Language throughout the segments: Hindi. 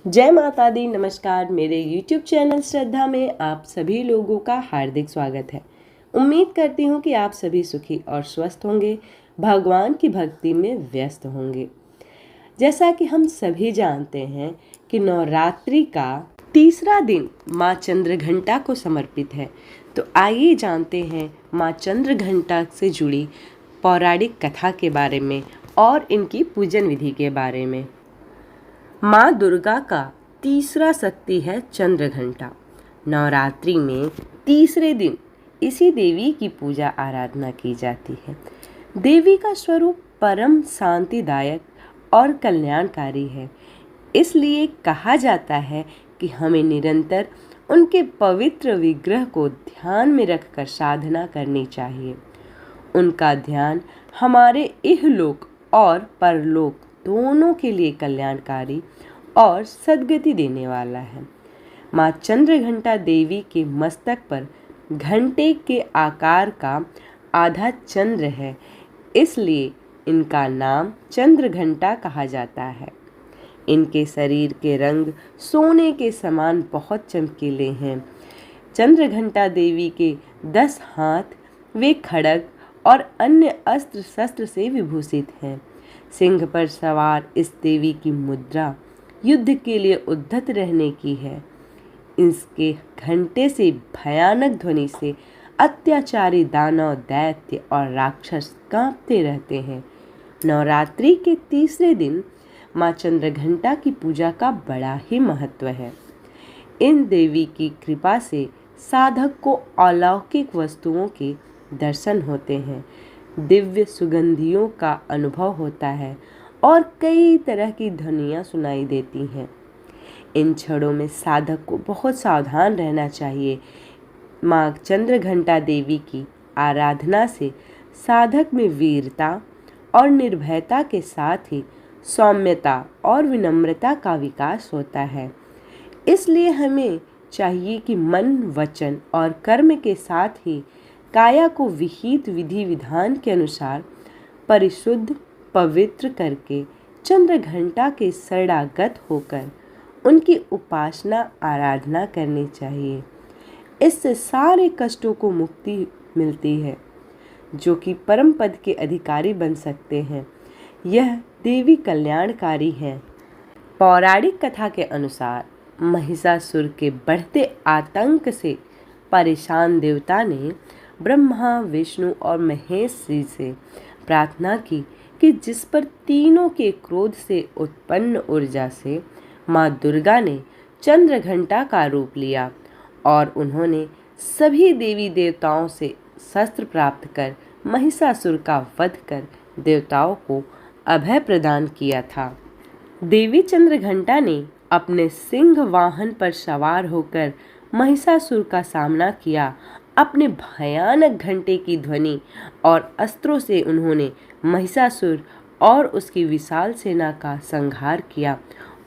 जय माता दी। नमस्कार। मेरे YouTube चैनल श्रद्धा में आप सभी लोगों का हार्दिक स्वागत है। उम्मीद करती हूँ कि आप सभी सुखी और स्वस्थ होंगे, भगवान की भक्ति में व्यस्त होंगे। जैसा कि हम सभी जानते हैं कि नवरात्रि का तीसरा दिन माँ चंद्रघंटा को समर्पित है। तो आइए जानते हैं माँ चंद्रघंटा से जुड़ी पौराणिक कथा के बारे में और इनकी पूजन विधि के बारे में। माँ दुर्गा का तीसरा शक्ति है चंद्रघंटा। नवरात्रि में तीसरे दिन इसी देवी की पूजा आराधना की जाती है। देवी का स्वरूप परम शांतिदायक और कल्याणकारी है, इसलिए कहा जाता है कि हमें निरंतर उनके पवित्र विग्रह को ध्यान में रखकर साधना करनी चाहिए। उनका ध्यान हमारे इहलोक और परलोक दोनों के लिए कल्याणकारी और सद्गति देने वाला है। माँ चंद्रघंटा देवी के मस्तक पर घंटे के आकार का आधा चंद्र है, इसलिए इनका नाम चंद्रघंटा कहा जाता है। इनके शरीर के रंग सोने के समान बहुत चमकीले हैं। चंद्रघंटा देवी के 10 हाथ, वे खड्ग और अन्य अस्त्र शस्त्र से विभूषित हैं। सिंह पर सवार इस देवी की मुद्रा युद्ध के लिए उद्धत रहने की है। इसके घंटे से भयानक ध्वनि से अत्याचारी दानव, दैत्य और राक्षस कांपते रहते हैं। नवरात्रि के तीसरे दिन माँ चंद्रघंटा की पूजा का बड़ा ही महत्व है। इन देवी की कृपा से साधक को अलौकिक वस्तुओं के दर्शन होते हैं, दिव्य सुगंधियों का अनुभव होता है और कई तरह की ध्वनियाँ सुनाई देती हैं। इन क्षणों में साधक को बहुत सावधान रहना चाहिए। माँ चंद्रघंटा देवी की आराधना से साधक में वीरता और निर्भयता के साथ ही सौम्यता और विनम्रता का विकास होता है। इसलिए हमें चाहिए कि मन, वचन और कर्म के साथ ही काया को विहित विधि विधान के अनुसार परिशुद्ध, पवित्र करके चंद्रघंटा के शरणागत होकर उनकी उपासना आराधना करनी चाहिए। इससे सारे कष्टों को मुक्ति मिलती है, जो कि परम पद के अधिकारी बन सकते हैं। यह देवी कल्याणकारी है। पौराणिक कथा के अनुसार महिषासुर के बढ़ते आतंक से परेशान देवता ने ब्रह्मा, विष्णु और महेश जी से प्रार्थना की कि जिस पर तीनों के क्रोध से उत्पन्न ऊर्जा से माँ दुर्गा ने चंद्रघंटा का रूप लिया और उन्होंने सभी देवी देवताओं से शस्त्र प्राप्त कर महिषासुर का वध कर देवताओं को अभय प्रदान किया था। देवी चंद्रघंटा ने अपने सिंह वाहन पर सवार होकर महिषासुर का सामना किया। अपने भयानक घंटे की ध्वनि और अस्त्रों से उन्होंने महिषासुर और उसकी विशाल सेना का संहार किया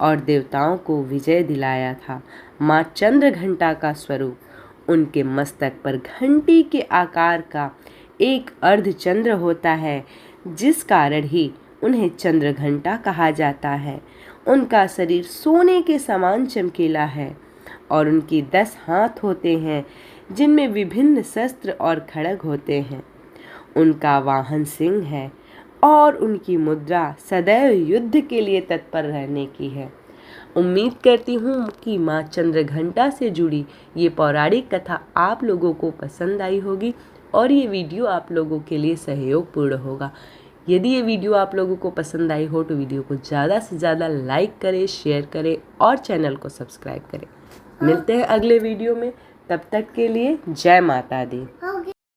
और देवताओं को विजय दिलाया था। माँ चंद्रघंटा का स्वरूप उनके मस्तक पर घंटी के आकार का एक अर्धचंद्र होता है, जिस कारण ही उन्हें चंद्रघंटा कहा जाता है। उनका शरीर सोने के समान चमकीला है और उनकी 10 हाथ होते हैं, जिनमें विभिन्न शस्त्र और खड्ग होते हैं। उनका वाहन सिंह है और उनकी मुद्रा सदैव युद्ध के लिए तत्पर रहने की है। उम्मीद करती हूँ कि माँ चंद्रघंटा से जुड़ी ये पौराणिक कथा आप लोगों को पसंद आई होगी और ये वीडियो आप लोगों के लिए सहयोगपूर्ण होगा। यदि ये वीडियो आप लोगों को पसंद आई हो तो वीडियो को ज़्यादा से ज़्यादा लाइक करें, शेयर करें और चैनल को सब्सक्राइब करें। मिलते हैं अगले वीडियो में, तब तक के लिए जय माता दी।